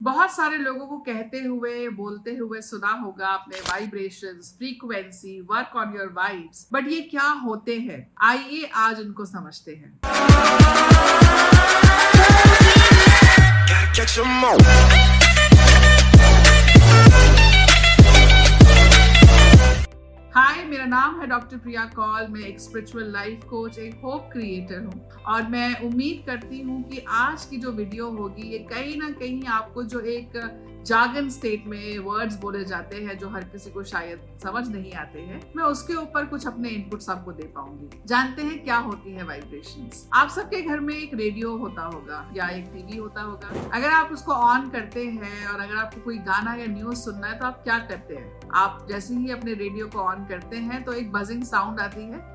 बहुत सारे लोगों को कहते हुए बोलते हुए सुना होगा आपने vibrations, frequency, work on your vibes. But ये क्या होते हैं, आइए आज उनको समझते हैं। हाय, मेरा नाम है डॉक्टर प्रिया कौल। मैं एक स्पिरिचुअल लाइफ कोच, एक होप क्रिएटर हूँ और मैं उम्मीद करती हूँ कि आज की जो वीडियो होगी ये कहीं ना कहीं आपको जो एक जागन स्टेट में वर्ड्स बोले जाते हैं जो हर किसी को शायद समझ नहीं आते हैं, मैं उसके ऊपर कुछ अपने इनपुट्स आपको दे पाऊंगी। जानते हैं क्या होती है वाइब्रेशंस। आप सबके घर में एक रेडियो होता होगा या एक टीवी होता होगा। अगर आप उसको ऑन करते हैं और अगर आपको कोई गाना या न्यूज सुनना है तो आप क्या करते हैं? आप जैसे ही अपने रेडियो को ऑन करते हैं तो एक बजिंग साउंड आती है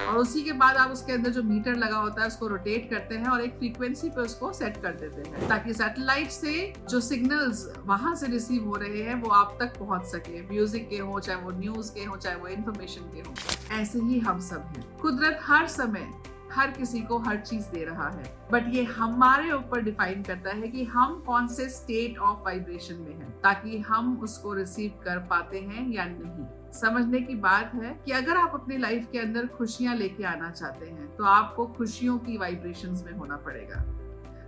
और उसी के बाद आप उसके अंदर जो मीटर लगा होता है उसको रोटेट करते हैं और एक फ्रीक्वेंसी पे उसको सेट कर देते हैं ताकि सैटेलाइट से जो सिग्नल्स वहां से रिसीव हो रहे हैं वो आप तक पहुंच सके। म्यूजिक के हो, चाहे वो न्यूज के हो, चाहे वो इन्फॉर्मेशन के हो। ऐसे ही हम सब हैं। कुदरत हर समय हर किसी को हर चीज दे रहा है, बट ये हमारे ऊपर डिफाइन करता है कि हम कौन से स्टेट ऑफ वाइब्रेशन में हैं ताकि हम उसको रिसीव कर पाते हैं या नहीं। समझने की बात है कि अगर आप अपनी लाइफ के अंदर खुशियां लेके आना चाहते हैं तो आपको खुशियों की वाइब्रेशंस में होना पड़ेगा।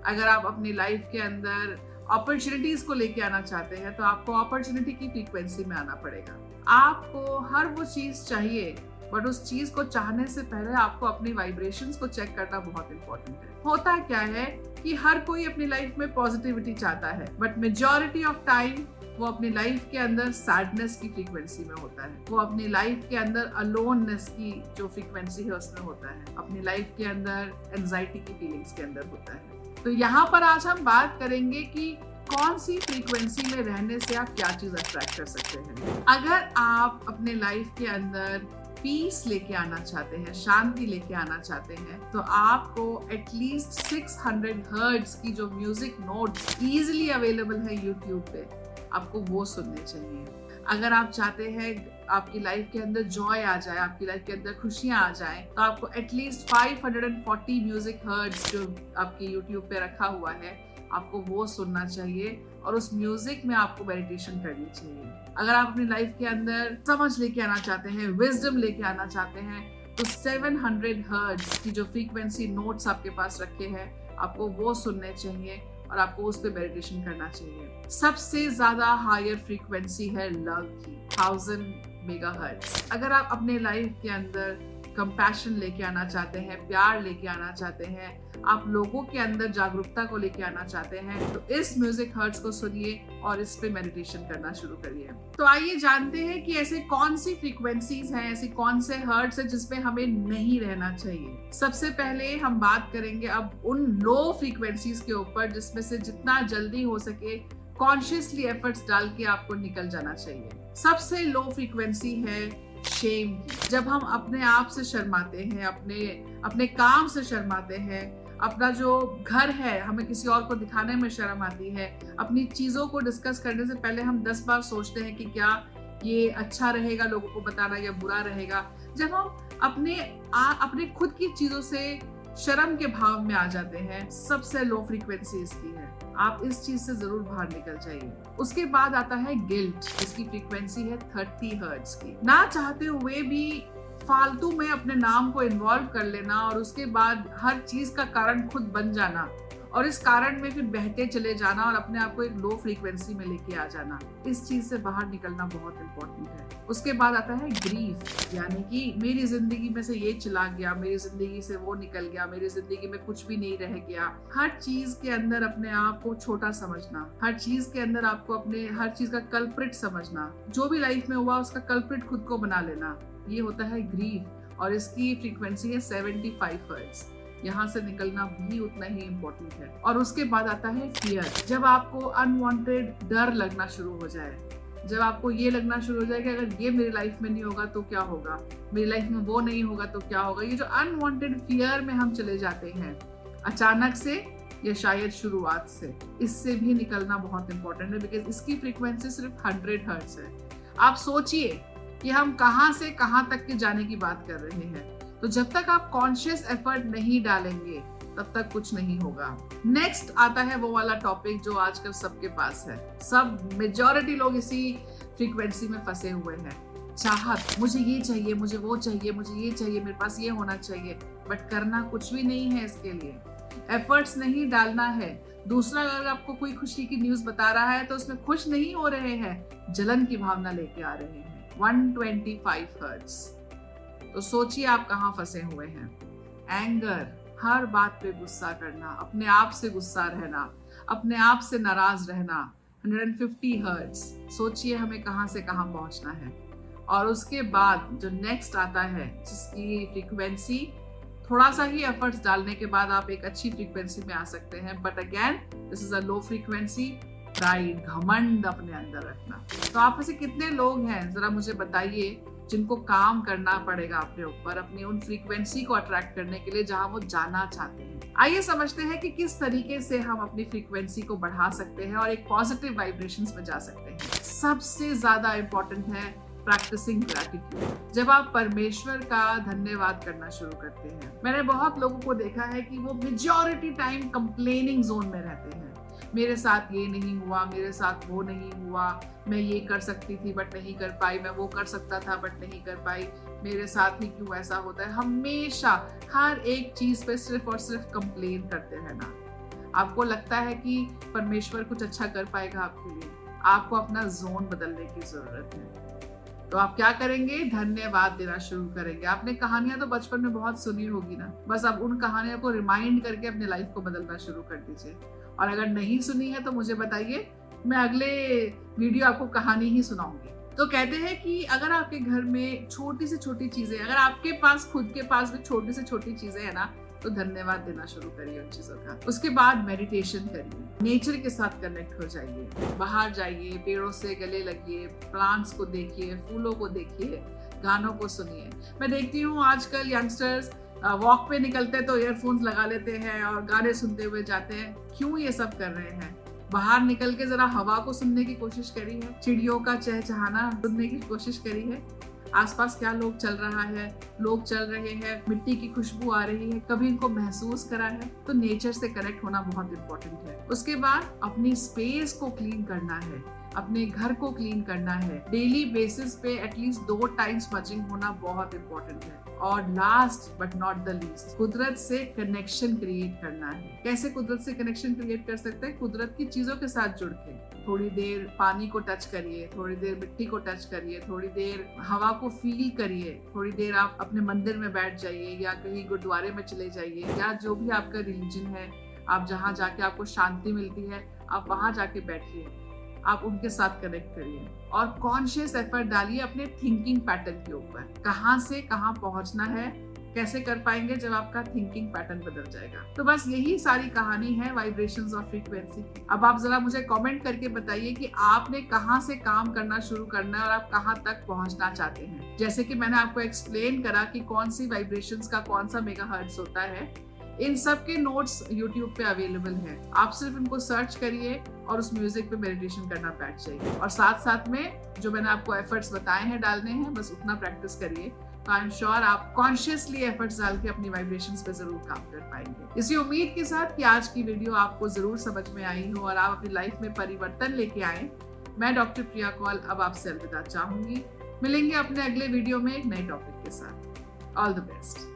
अगर आप अपनी लाइफ के अंदर अपॉर्चुनिटीज को लेके आना चाहते हैं तो आपको अपॉर्चुनिटी की फ्रीक्वेंसी में आना पड़ेगा। आपको हर वो चीज चाहिए, बट उस चीज को चाहने से पहले आपको अपनी वाइब्रेशंस को चेक करना बहुत इंपॉर्टेंट है। होता क्या है कि हर कोई अपनी लाइफ में पॉजिटिविटी चाहता है, बट मेजॉरिटी ऑफ टाइम वो अपनी लाइफ के अंदर सैडनेस की फ्रीक्वेंसी में होता है। वो अपनी लाइफ के अंदर अलोननेस की जो फ्रीक्वेंसी है उसमें होता है। अपनी लाइफ के अंदर एंजाइटी की फीलिंग्स के अंदर होता है। तो यहाँ पर आज हम बात करेंगे कि कौन सी फ्रीक्वेंसी में रहने से आप क्या चीज अट्रैक्ट कर सकते हैं। अगर आप अपने लाइफ के अंदर पीस लेके आना चाहते हैं, शांति लेके आना चाहते हैं, तो आपको एटलीस्ट 600 हर्ट्ज की जो म्यूजिक नोट्स इजीली अवेलेबल है यूट्यूब पे, आपको वो सुनने चाहिए। अगर आप चाहते हैं आपकी लाइफ के अंदर जॉय आ जाए, आपकी लाइफ के अंदर खुशियां आ जाए, तो आपको एटलीस्ट 540 म्यूजिक हर्ट्ज जो आपकी यूट्यूब पे रखा हुआ है, आपको वो सुनना चाहिए और उस म्यूजिक में आपको मेडिटेशन करनी चाहिए। अगर आप अपनी लाइफ के अंदर समझ लेके आना चाहते हैं, विजडम लेके आना चाहते हैं, तो 700 हर्ट्ज की जो फ्रीक्वेंसी नोट्स आपके पास रखे हैं, आपको वो सुनने चाहिए और आपको उस पर मेडिटेशन करना चाहिए। सबसे ज्यादा हायर फ्रीक्वेंसी है लव की, 1000 मेगाहर्ट्ज। अगर आप अपने लाइफ के अंदर कंपैशन लेके आना चाहते हैं, प्यार लेके आना चाहते हैं, आप लोगों के अंदर जागरूकता को लेके आना चाहते हैं, तो इस म्यूजिक हर्ट्ज को सुनिए और इस पे मेडिटेशन करना शुरू करिए। तो आइए जानते हैं कि ऐसे कौन सी फ्रीक्वेंसीज हैं, ऐसे कौन से हर्ट्ज हैं जिसपे हमें नहीं रहना चाहिए। सबसे पहले हम बात करेंगे अब उन लो फ्रीक्वेंसीज के ऊपर जिसमें से जितना जल्दी हो सके कॉन्शियसली एफर्ट्स डाल के आपको निकल जाना चाहिए। सबसे लो फ्रीक्वेंसी है शेम की। जब हम अपने आप से शर्माते हैं, अपने काम से शर्माते हैं, अपना जो घर है हमें किसी और को दिखाने में शर्म आती है, अपनी चीजों को डिस्कस करने से पहले हम 10 बार सोचते हैं कि क्या ये अच्छा रहेगा लोगों को बताना या बुरा रहेगा। जब हम अपने खुद की चीजों से शर्म के भाव में आ जाते हैं, सबसे लो फ्रीक्वेंसी इसकी है। आप इस चीज से जरूर बाहर निकल जाइए। उसके बाद आता है गिल्ट, इसकी फ्रीक्वेंसी है 30 हर्ट्ज की। ना चाहते हुए भी फालतू में अपने नाम को इन्वॉल्व कर लेना और उसके बाद हर चीज का कारण खुद बन जाना और इस कारण में फिर बहते चले जाना और अपने आप को एक लो फ्रीक्वेंसी में लेके आ जाना, इस चीज से बाहर निकलना बहुत इंपॉर्टेंट है। उसके बाद आता है ग्रीफ, यानी कि मेरी जिंदगी में से ये चला गया, मेरी जिंदगी से वो निकल गया, मेरी जिंदगी में कुछ भी नहीं रह गया। हर चीज के अंदर अपने आप को छोटा समझना, हर चीज के अंदर आपको अपने हर चीज का कल्प्रिट समझना, जो भी लाइफ में हुआ उसका कल्प्रिट खुद को बना लेना, ये होता है ग्रीफ और इसकी फ्रीक्वेंसी है 75 हर्ट्ज। यहाँ से निकलना भी उतना ही इम्पोर्टेंट है। और उसके बाद आता है फियर, जब आपको अनवांटेड डर लगना शुरू हो जाए, जब आपको ये लगना शुरू हो जाए कि अगर ये मेरी लाइफ में नहीं होगा तो क्या होगा, मेरी लाइफ में वो नहीं होगा तो क्या होगा। ये जो अनवांटेड फियर में हम चले जाते हैं अचानक से या शायद शुरुआत से, इससे भी निकलना बहुत इंपॉर्टेंट है बिकॉज इसकी फ्रीक्वेंसी सिर्फ 100 हर्ट्ज है। आप सोचिए कि हम कहाँ से कहाँ तक के जाने की बात कर रहे हैं। तो जब तक आप कॉन्शियस एफर्ट नहीं डालेंगे तब तक कुछ नहीं होगा। नेक्स्ट आता है वो वाला टॉपिक जो आजकल सबके पास है। सब मेजॉरिटी लोग इसी फ्रीक्वेंसी में फंसे हुए हैं। चाहत, मुझे ये चाहिए, मुझे वो चाहिए, मुझे ये चाहिए, मेरे पास ये होना चाहिए, बट करना कुछ भी नहीं है इसके लिए। एफर्ट्स नहीं डालना है। दूसरा अगर आपको कोई खुशी की न्यूज बता रहा है तो उसमें खुश नहीं हो रहे हैं, जलन की भावना लेके आ रहे हैं। 125 हर्ट्ज। तो सोचिए आप कहाँ फंसे हुए हैं। एंगर, हर बात पे गुस्सा करना, अपने आप से गुस्सा रहना, अपने आप से नाराज रहना। 150 हर्ट्ज। सोचिए हमें कहाँ से कहाँ पहुंचना है। और उसके बाद जो नेक्स्ट आता है जिसकी फ्रीक्वेंसी थोड़ा सा ही एफर्ट्स डालने के बाद आप एक अच्छी फ्रीक्वेंसी में आ सकते हैं, but again this is a low frequency. Pride, घमंड अपने अंदर रखना। तो आप में से कितने लोग हैं जरा मुझे बताइए जिनको काम करना पड़ेगा अपने ऊपर, अपनी उन फ्रीक्वेंसी को अट्रैक्ट करने के लिए जहां वो जाना चाहते हैं। आइए समझते हैं कि किस तरीके से हम अपनी फ्रीक्वेंसी को बढ़ा सकते हैं और एक पॉजिटिव वाइब्रेशंस में जा सकते हैं। सबसे ज्यादा इंपॉर्टेंट है प्रैक्टिसिंग ग्रैटिट्यूड। जब आप परमेश्वर का धन्यवाद करना शुरू करते हैं। मैंने बहुत लोगों को देखा है कि वो मेजॉरिटी टाइम कंप्लेनिंग जोन में रहते हैं। मेरे साथ ये नहीं हुआ, मेरे साथ वो नहीं हुआ, मैं ये कर सकती थी बट नहीं कर पाई, मैं वो कर सकता था बट नहीं कर पाई, मेरे साथ ही क्यों ऐसा होता है। हमेशा हर एक चीज पे सिर्फ और सिर्फ कंप्लेन करते रहना। आपको लगता है कि परमेश्वर कुछ अच्छा कर पाएगा आपके लिए? आपको अपना जोन बदलने की जरूरत है। तो आप क्या करेंगे? धन्यवाद देना शुरू करेंगे। आपने कहानियां तो बचपन में बहुत सुनी होगी ना, बस अब उन कहानियों को रिमाइंड करके अपने लाइफ को बदलना शुरू कर दीजिए। और अगर नहीं सुनी है तो मुझे बताइए, मैं अगले वीडियो आपको कहानी ही सुनाऊंगी। तो कहते हैं कि अगर आपके घर में छोटी से छोटी चीजें, अगर आपके पास खुद के पास भी छोटी से छोटी चीजें है ना, तो धन्यवाद देना शुरू करिए उन चीजों का। उसके बाद मेडिटेशन करिए, नेचर के साथ कनेक्ट हो जाइए, बाहर जाइए, पेड़ों से गले लगिए, प्लांट्स को देखिए, फूलों को देखिए, गानों को सुनिए। मैं देखती हूँ आजकल यंगस्टर्स वॉक पे निकलते तो ईयरफोन्स लगा लेते हैं और गाने सुनते हुए जाते हैं। क्यों ये सब कर रहे हैं? बाहर निकल के जरा हवा को सुनने की कोशिश करी है, चिड़ियों का चहचहाना सुनने की कोशिश करी है। आसपास क्या लोग चल रहा है, लोग चल रहे हैं, मिट्टी की खुशबू आ रही है, कभी इनको महसूस करा है? तो नेचर से कनेक्ट होना बहुत इंपॉर्टेंट है। उसके बाद अपनी स्पेस को क्लीन करना है, अपने घर को क्लीन करना है। डेली बेसिस पे एटलीस्ट 2 टाइम स्मचिंग होना बहुत इंपॉर्टेंट है। और last but not the least, कुदरत से कनेक्शन क्रिएट करना है। कैसे कुदरत से कनेक्शन क्रिएट कर सकते हैं? कुदरत की चीजों के साथ जुड़ के थोड़ी देर पानी को टच करिए, थोड़ी देर मिट्टी को टच करिए, थोड़ी देर हवा को फील करिए, थोड़ी देर आप अपने मंदिर में बैठ जाइए या कहीं गुरुद्वारे में चले जाइए, या जो भी आपका रिलीजन है, आप जहाँ जाके आपको शांति मिलती है, आप वहां जाके बैठिए, आप उनके साथ कनेक्ट करिए और कॉन्शियस एफर्ट डालिए अपने थिंकिंग पैटर्न के ऊपर। कहाँ से कहाँ पहुंचना है, कैसे कर पाएंगे जब आपका थिंकिंग पैटर्न बदल जाएगा। तो बस यही सारी कहानी है वाइब्रेशंस और फ्रीक्वेंसी। अब आप जरा मुझे कमेंट करके बताइए कि आपने कहाँ से काम करना शुरू करना है और आप कहाँ तक पहुंचना चाहते हैं। जैसे कि मैंने आपको एक्सप्लेन करा कि कौन सी वाइब्रेशंस का कौन सा मेगाहर्ट्ज होता है, इन सब के नोट्स YouTube पे अवेलेबल हैं। आप सिर्फ इनको सर्च करिए और उस म्यूजिक पे मेडिटेशन करना बैठ जाइए। और साथ साथ में जो मैंने आपको एफर्ट्स बताए हैं डालने हैं, बस उतना प्रैक्टिस करिए, तो आई एम श्योर आप कॉन्शियसली एफर्ट्स डाल के अपनी वाइब्रेशंस पे जरूर काम कर पाएंगे। इसी उम्मीद के साथ कि आज की वीडियो आपको जरूर समझ में आई हो और आप अपनी लाइफ में परिवर्तन लेके आए, मैं डॉक्टर प्रिया कौल अब आपसे अलविदा चाहूंगी। मिलेंगे अपने अगले वीडियो में एक नए टॉपिक के साथ। All the best.